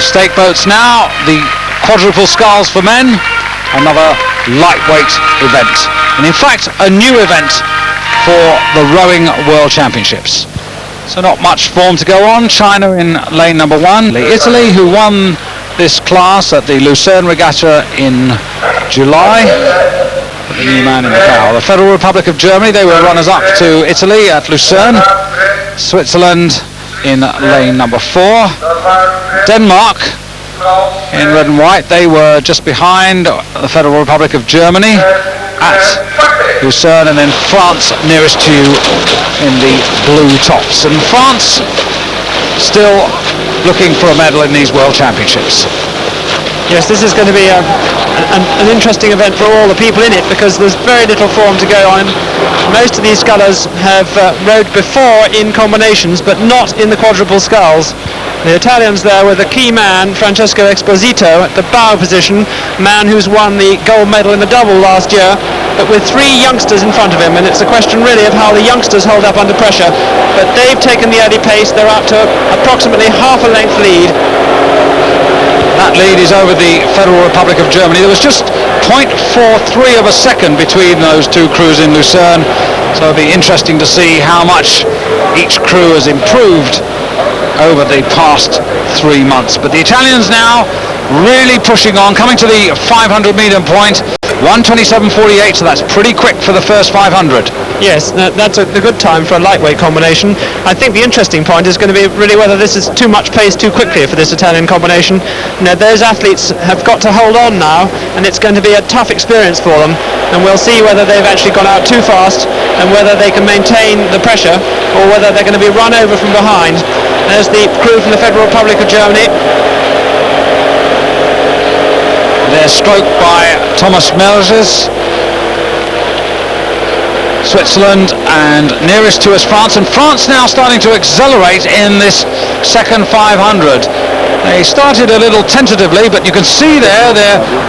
Stake boats now, the quadruple sculls for men, another lightweight event. And in fact, a new event for the Rowing World Championships. So not much form to go on. China in lane number 1. Italy, who won this class at the Lucerne Regatta in July. The new man in the cow. The Federal Republic of Germany, they were runners-up to Italy at Lucerne. Switzerland in lane number 4. Denmark in red and white, they were just behind the Federal Republic of Germany at Lucerne, and then France nearest to you in the blue tops. And France still looking for a medal in these World Championships. Yes, this is going to be an interesting event for all the people in it, because there's very little form to go on. Most of these scullers have rowed before in combinations, but not in the quadruple sculls. The Italians there with the key man, Francesco Esposito, at the bow position, man who's won the gold medal in the double last year, but with 3 youngsters in front of him, and it's a question really of how the youngsters hold up under pressure. But they've taken the early pace, they're up to approximately half a length lead. That lead is over the Federal Republic of Germany. There was just 0.43 of a second between those two crews in Lucerne, so it'll be interesting to see how much each crew has improved over the past 3 months. But the Italians now really pushing on, coming to the 500 metre point. 1:27.48, so that's pretty quick for the first 500. Yes, that's a good time for a lightweight combination. I think the interesting point is going to be really whether this is too much pace too quickly for this Italian combination. You know, those athletes have got to hold on now, and it's going to be a tough experience for them, and we'll see whether they've actually gone out too fast and whether they can maintain the pressure, or whether they're going to be run over from behind. There's the crew from the Federal Republic of Germany. They're stroked by Thomas Melges. Switzerland, and nearest to us France, and France now starting to accelerate in this second 500. They started a little tentatively, but you can see there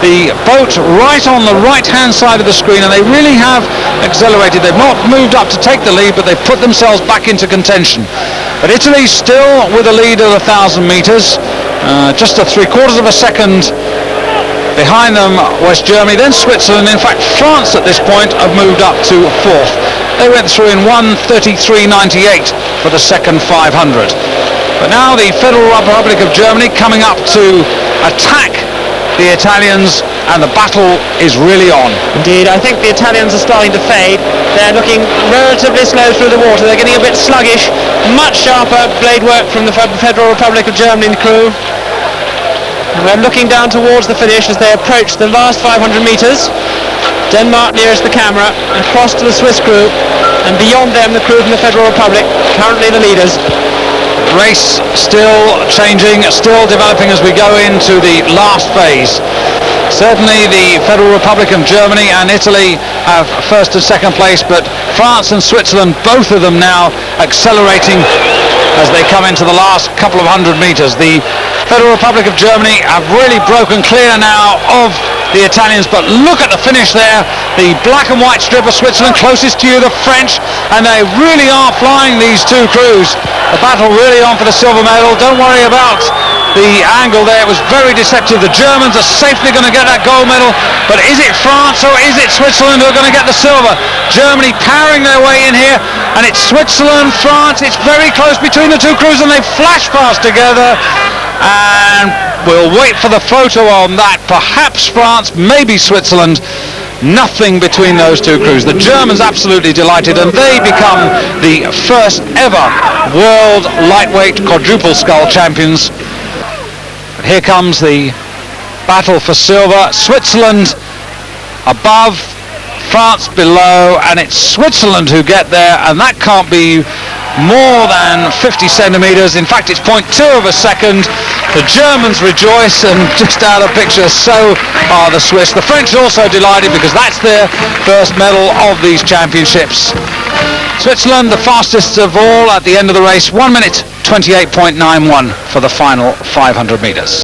the boat right on the right hand side of the screen, and they really have accelerated. They've not moved up to take the lead, but they've put themselves back into contention. But Italy still with a lead of 1,000 metres, just a 3/4 of a second behind them. West Germany, then Switzerland. In fact, France at this point have moved up to 4th. They went through in 1:33.98 for the second 500. But now the Federal Republic of Germany coming up to attack the Italians, and the battle is really on. Indeed, I think the Italians are starting to fade. They're looking relatively slow through the water. They're getting a bit sluggish. Much sharper blade work from the Federal Republic of Germany crew. And we're looking down towards the finish as they approach the last 500 metres. Denmark nearest the camera, across to the Swiss crew, and beyond them the crew from the Federal Republic, currently the leaders. Race still changing, still developing as we go into the last phase. Certainly the Federal Republic of Germany and Italy have first and second place, but France and Switzerland, both of them now accelerating as they come into the last couple of 100 metres. The Federal Republic of Germany have really broken clear now of the Italians, but look at the finish there. The black and white strip of Switzerland, closest to you the French, and they really are flying, these two crews. The battle really on for the silver medal. Don't worry about the angle there, it was very deceptive. The Germans are safely going to get that gold medal, but is it France or is it Switzerland who are going to get the silver? Germany powering their way in here, and it's Switzerland, France. It's very close between the two crews, and they flash past together, and we'll wait for the photo on that. Perhaps France, maybe Switzerland. Nothing between those two crews. The Germans absolutely delighted, and they become the first ever world lightweight quadruple scull champions. But here comes the battle for silver. Switzerland above, France below, and it's Switzerland who get there, and that can't be more than 50 centimetres. In fact, it's 0.2 of a second. The Germans rejoice, and just out of picture, so are the Swiss. The French also delighted because that's their first medal of these championships. Switzerland, the fastest of all at the end of the race, 1:28.91 for the final 500 metres.